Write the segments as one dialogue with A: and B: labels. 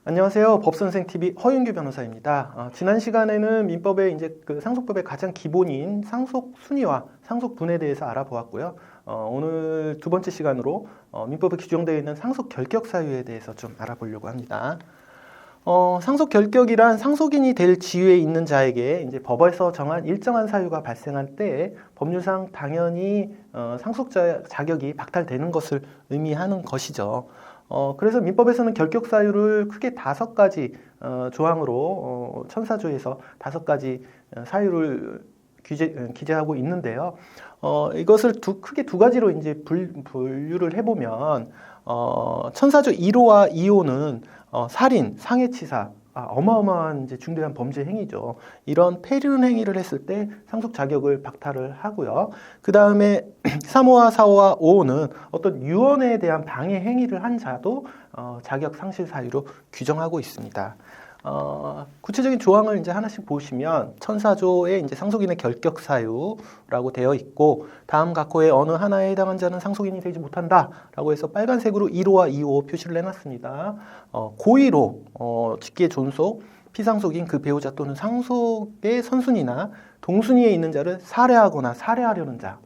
A: 안녕하세요. 법선생TV 허윤규 변호사입니다. 지난 시간에는 민법의 이제 그 상속법의 가장 기본인 상속 순위와 상속 분에 대해서 알아보았고요. 오늘 두 번째 시간으로 민법에 규정되어 있는 상속 결격 사유에 대해서 좀 알아보려고 합니다. 상속 결격이란 상속인이 될 지위에 있는 자에게 이제 법에서 정한 일정한 사유가 발생할 때 법률상 당연히 상속자 자격이 박탈되는 것을 의미하는 것이죠. 그래서 민법에서는 결격 사유를 크게 5가지 조항으로 천사조에서 5가지 사유를 기재하고 있는데요. 이것을 크게 두 가지로 이제 분류를 해보면 천사조 1호와 2호는 살인, 상해치사, 어마어마한 이제 중대한 범죄 행위죠. 이런 폐륜 행위를 했을 때 상속 자격을 박탈을 하고요. 그 다음에 3호와 4호와 5호는 어떤 유언에 대한 방해 행위를 한 자도 자격 상실 사유로 규정하고 있습니다. 구체적인 조항을 이제 하나씩 보시면 천사조에 이제 상속인의 결격 사유라고 되어 있고, 다음 각호의 어느 하나에 해당한 자는 상속인이 되지 못한다라고 해서 빨간색으로 1호와 2호 표시를 해놨습니다. 고의로 직계 존속, 피상속인 그 배우자 또는 상속의 선순위나 동순위에 있는 자를 살해하거나 살해하려는 자,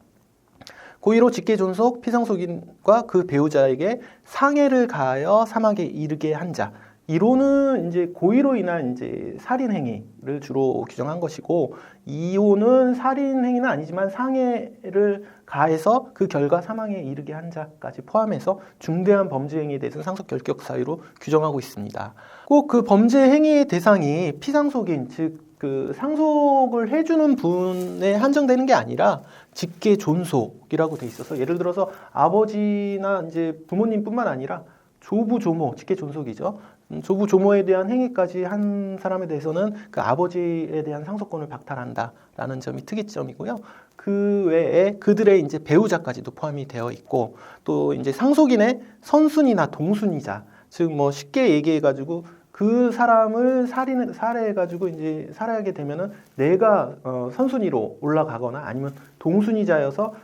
A: 고의로 직계 존속, 피상속인과 그 배우자에게 상해를 가하여 사망에 이르게 한 자. 1호는 이제 고의로 인한 이제 살인 행위를 주로 규정한 것이고, 2호는 살인 행위는 아니지만 상해를 가해서 그 결과 사망에 이르게 한 자까지 포함해서 중대한 범죄 행위에 대해서는 상속 결격 사유로 규정하고 있습니다. 꼭 그 범죄 행위의 대상이 피상속인, 즉 그 상속을 해주는 분에 한정되는 게 아니라 직계 존속이라고 돼 있어서, 예를 들어서 아버지나 이제 부모님뿐만 아니라 조부 조모, 직계 존속이죠. 조부 조모에 대한 행위까지 한 사람에 대해서는 그 아버지에 대한 상속권을 박탈한다라는 점이 특이점이고요. 그 외에 그들의 이제 배우자까지도 포함이 되어 있고, 또 이제 상속인의 선순위나 동순위자, 즉 뭐 쉽게 얘기해가지고 그 사람을 살해해가지고 이제 살해하게 되면은 내가 선순위로 올라가거나 아니면 동순위자여서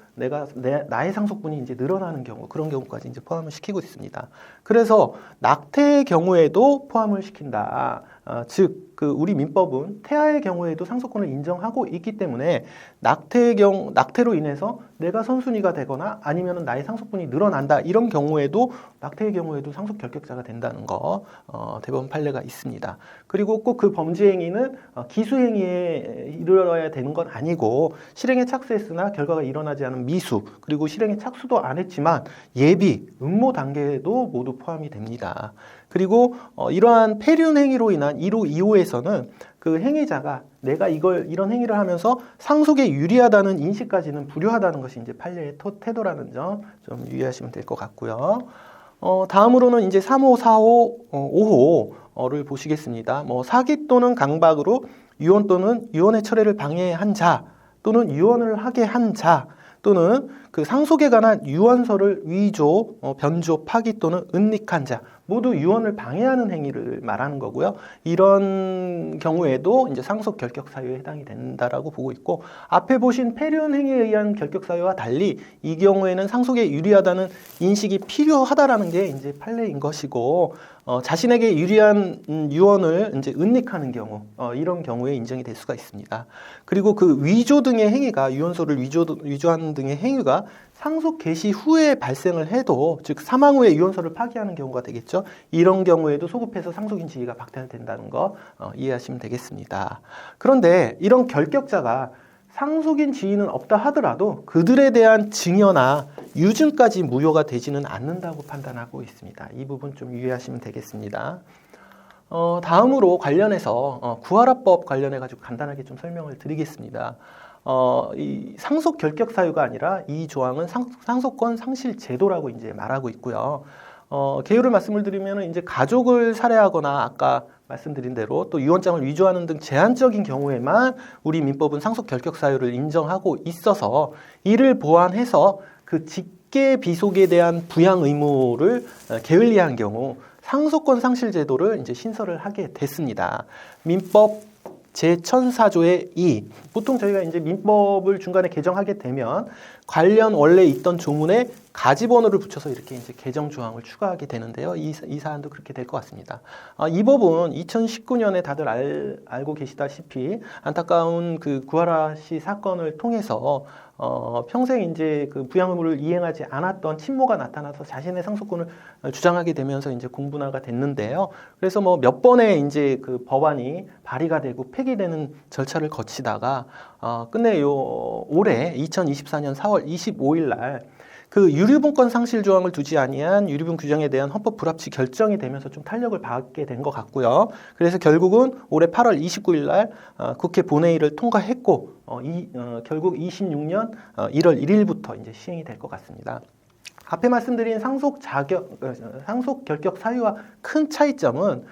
A: 나의 상속분이 이제 늘어나는 경우, 그런 경우까지 이제 포함을 시키고 있습니다. 그래서 낙태의 경우에도 포함을 시킨다. 즉, 그 우리 민법은 태아의 경우에도 상속권을 인정하고 있기 때문에 낙태로 인해서 내가 선순위가 되거나 아니면 나의 상속분이 늘어난다, 이런 경우에도 낙태의 경우에도 상속 결격자가 된다는 거 대법원 판례가 있습니다. 그리고 꼭 그 범죄 행위는 기수행위에 이르러야 되는 건 아니고, 실행에 착수했으나 결과가 일어나지 않은 미수, 그리고 실행에 착수도 안 했지만 예비, 음모 단계에도 모두 포함이 됩니다. 그리고 이러한 폐륜 행위로 인한 1호, 2호에서는 그 행위자가 내가 이런 행위를 하면서 상속에 유리하다는 인식까지는 불효하다는 것이 이제 판례의 태도라는 점 좀 유의하시면 될 것 같고요. 다음으로는 이제 3호, 4호, 5호를 보시겠습니다. 사기 또는 강박으로 유언 또는 유언의 철회를 방해한 자, 또는 유언을 하게 한 자, 또는 그 상속에 관한 유언서를 위조, 변조, 파기 또는 은닉한 자, 모두 유언을 방해하는 행위를 말하는 거고요. 이런 경우에도 이제 상속 결격 사유에 해당이 된다라고 보고 있고, 앞에 보신 폐륜 행위에 의한 결격 사유와 달리 이 경우에는 상속에 유리하다는 인식이 필요하다라는 게 이제 판례인 것이고, 자신에게 유리한 유언을 이제 은닉하는 경우, 이런 경우에 인정이 될 수가 있습니다. 그리고 그 위조 등의 행위가, 유언서를 위조하는 등의 행위가 상속 개시 후에 발생을 해도, 즉 사망 후에 유언서를 파기하는 경우가 되겠죠. 이런 경우에도 소급해서 상속인 지위가 박탈된다는 거 이해하시면 되겠습니다. 그런데 이런 결격자가 상속인 지위는 없다 하더라도 그들에 대한 증여나 유증까지 무효가 되지는 않는다고 판단하고 있습니다. 이 부분 좀 유의하시면 되겠습니다. 다음으로 관련해서 구하라법 관련해가지고 간단하게 좀 설명을 드리겠습니다. 이 상속 결격 사유가 아니라 이 조항은 상속권 상실 제도라고 이제 말하고 있고요. 개요를 말씀을 드리면 이제 가족을 살해하거나 아까 말씀드린 대로 또 유언장을 위조하는 등 제한적인 경우에만 우리 민법은 상속 결격 사유를 인정하고 있어서, 이를 보완해서 그 직계 비속에 대한 부양 의무를 게을리한 경우 상속권 상실 제도를 이제 신설을 하게 됐습니다. 민법 제1004조의 2. 보통 저희가 이제 민법을 중간에 개정하게 되면 관련 원래 있던 조문에 가지번호를 붙여서 이렇게 이제 개정 조항을 추가하게 되는데요. 이 사안도 그렇게 될 것 같습니다. 이 법은 2019년에 다들 알고 계시다시피 안타까운 그 구하라 씨 사건을 통해서 평생 이제 그 부양 의무를 이행하지 않았던 친모가 나타나서 자신의 상속권을 주장하게 되면서 이제 공분화가 됐는데요. 그래서 뭐 몇 번의 이제 그 법안이 발의가 되고 폐기되는 절차를 거치다가 끝내 올해 2024년 4월 25일 날 그 유류분권 상실 조항을 두지 아니한 유류분 규정에 대한 헌법 불합치 결정이 되면서 좀 탄력을 받게 된 것 같고요. 그래서 결국은 올해 8월 29일 날 국회 본회의를 통과했고 결국 26년 1월 1일부터 이제 시행이 될 것 같습니다. 앞에 말씀드린 상속 결격 사유와 큰 차이점은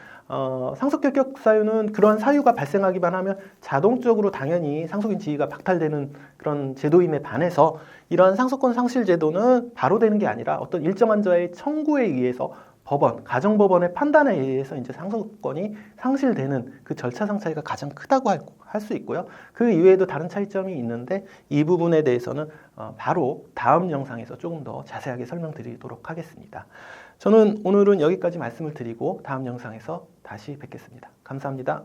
A: 상속 결격 사유는 그러한 사유가 발생하기만 하면 자동적으로 당연히 상속인 지위가 박탈되는 그런 제도임에 반해서 이러한 상속권 상실 제도는 바로 되는 게 아니라 어떤 일정한 자의 청구에 의해서 가정법원의 판단에 의해서 이제 상속권이 상실되는 그 절차상 차이가 가장 크다고 할 수 있고요. 그 이외에도 다른 차이점이 있는데 이 부분에 대해서는 바로 다음 영상에서 조금 더 자세하게 설명드리도록 하겠습니다. 저는 오늘은 여기까지 말씀을 드리고 다음 영상에서 다시 뵙겠습니다. 감사합니다.